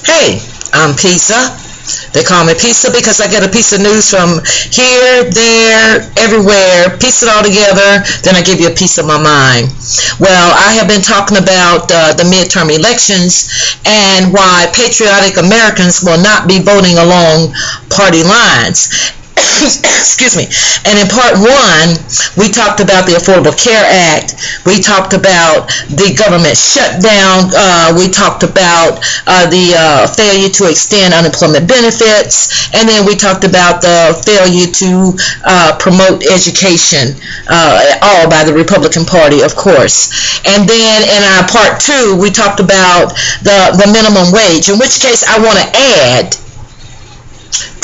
Hey, I'm Pizza. They call me Pizza because I get a piece of news from here, there, everywhere, piece it all together, then I give you a piece of my mind. Well, I have been talking about the midterm elections and why patriotic Americans will not be voting along party lines. Excuse me. And in part one, we talked about the Affordable Care Act. We talked about the government shutdown. We talked about the failure to extend unemployment benefits. And then we talked about the failure to promote education, all by the Republican Party, of course. And then in our part two, we talked about the minimum wage, in which case I want to add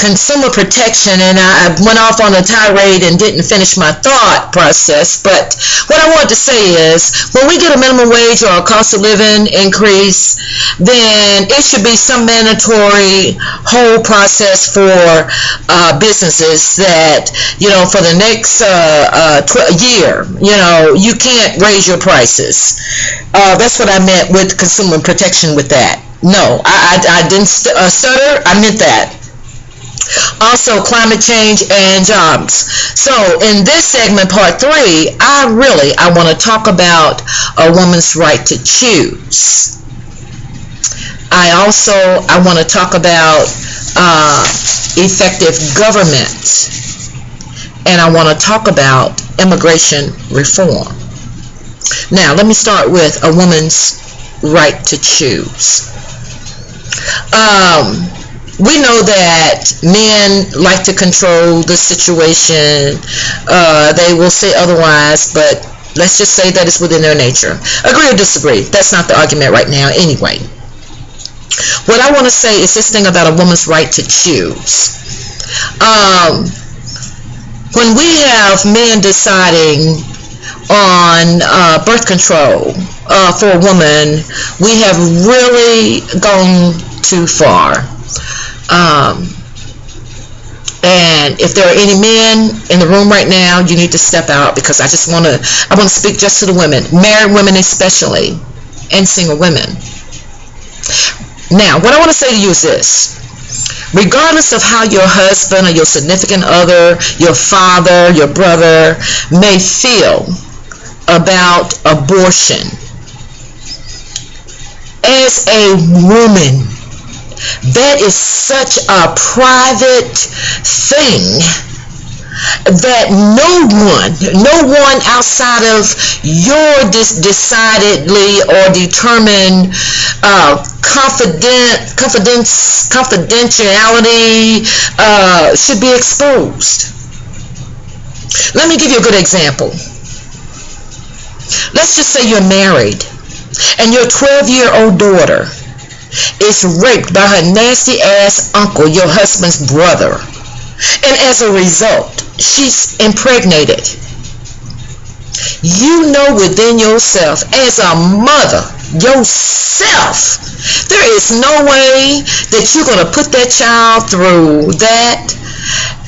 consumer protection, and I went off on a tirade and didn't finish my thought process. But what I want to say is, when we get a minimum wage or a cost of living increase, then it should be some mandatory whole process for businesses that, for the next year, you can't raise your prices. That's what I meant with consumer protection with that. No, I didn't stutter. I meant that. Also, climate change and jobs. So in this segment, part three, I want to talk about a woman's right to choose. I want to talk about effective government, and I want to talk about immigration reform. Now, let me start with a woman's right to choose. We know that men like to control the situation. They will say otherwise, but let's just say that it's within their nature. Agree or disagree? That's not the argument right now anyway. What I want to say is this thing about a woman's right to choose. When we have men deciding on birth control for a woman, we have really gone too far. And if there are any men in the room right now, you need to step out, because I want to speak just to the women, married women especially, and single women. Now, what I want to say to you is this. Regardless of how your husband or your significant other, your father, your brother may feel about abortion, as a woman, that is such a private thing that no one outside of your decidedly or determined confidentiality should be exposed. Let me give you a good example. Let's just say you're married and your 12-year-old daughter is raped by her nasty ass uncle, your husband's brother, and as a result she's impregnated. You know within yourself, as a mother yourself, there is no way that you're going to put that child through that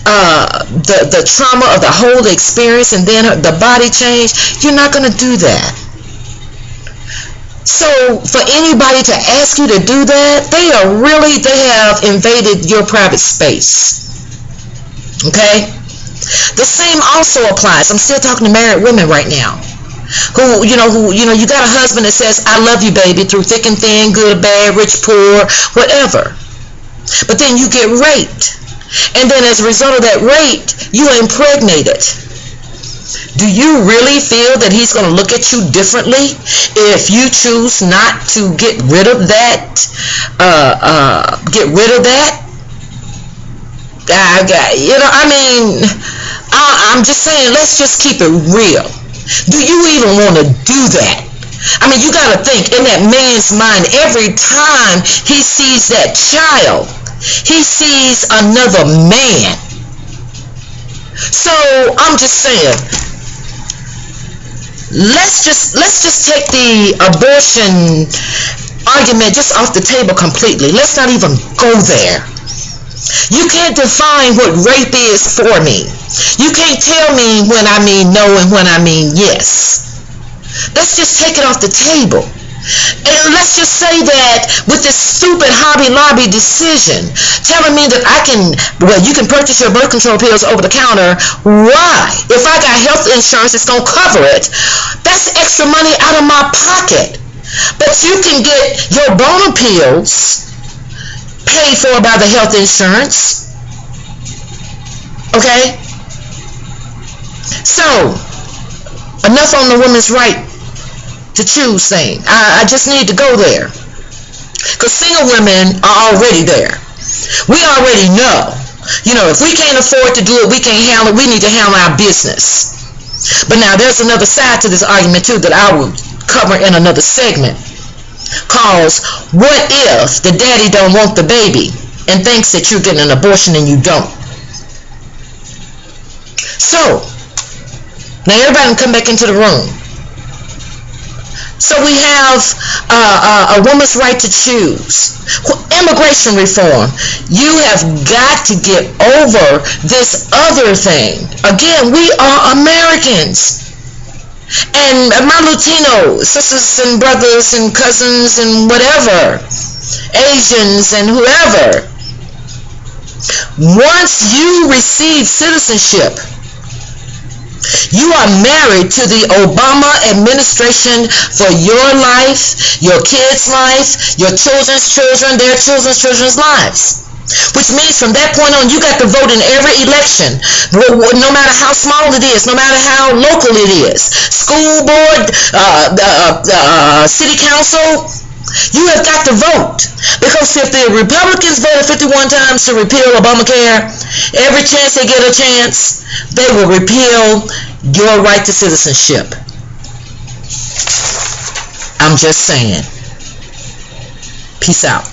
the trauma of the whole experience and then the body change. You're not going to do that. So for anybody to ask you to do that, they have invaded your private space. Okay? The same also applies. I'm still talking to married women right now. Who you got a husband that says, I love you, baby, through thick and thin, good, bad, rich, poor, whatever. But then you get raped. And then as a result of that rape, you are impregnated. Do you really feel that he's going to look at you differently if you choose not to get rid of that? I'm just saying, let's just keep it real. Do you even want to do that? I mean, you got to think, in that man's mind, every time he sees that child, he sees another man. So I'm just saying, let's just take the abortion argument just off the table completely. Let's not even go there. You can't define what rape is for me. You can't tell me when I mean no and when I mean yes. Let's just take it off the table. And let's just say that with this stupid Hobby Lobby decision telling me that you can purchase your birth control pills over the counter. Why? If I got health insurance, it's going to cover it. That's extra money out of my pocket. But you can get your Bona pills paid for by the health insurance. Okay? So, enough on the woman's right to choose thing. I just need to go there. Because single women are already there. We already know. If we can't afford to do it, we can't handle it, we need to handle our business. But now there's another side to this argument too that I will cover in another segment. Cause what if the daddy don't want the baby and thinks that you're getting an abortion and you don't? So, now everybody can come back into the room. So we have a woman's right to choose. Immigration reform. You have got to get over this other thing. Again, we are Americans. And my Latino sisters and brothers and cousins and whatever, Asians and whoever, once you receive citizenship, you are married to the Obama administration for your life, your kids' life, your children's children, their children's children's lives. Which means from that point on, you got to vote in every election, no matter how small it is, no matter how local it is. School board, city council, you have got to vote. Because if the Republicans voted 51 times to repeal Obamacare, every chance they get a chance, they will repeal your right to citizenship. I'm just saying. Peace out.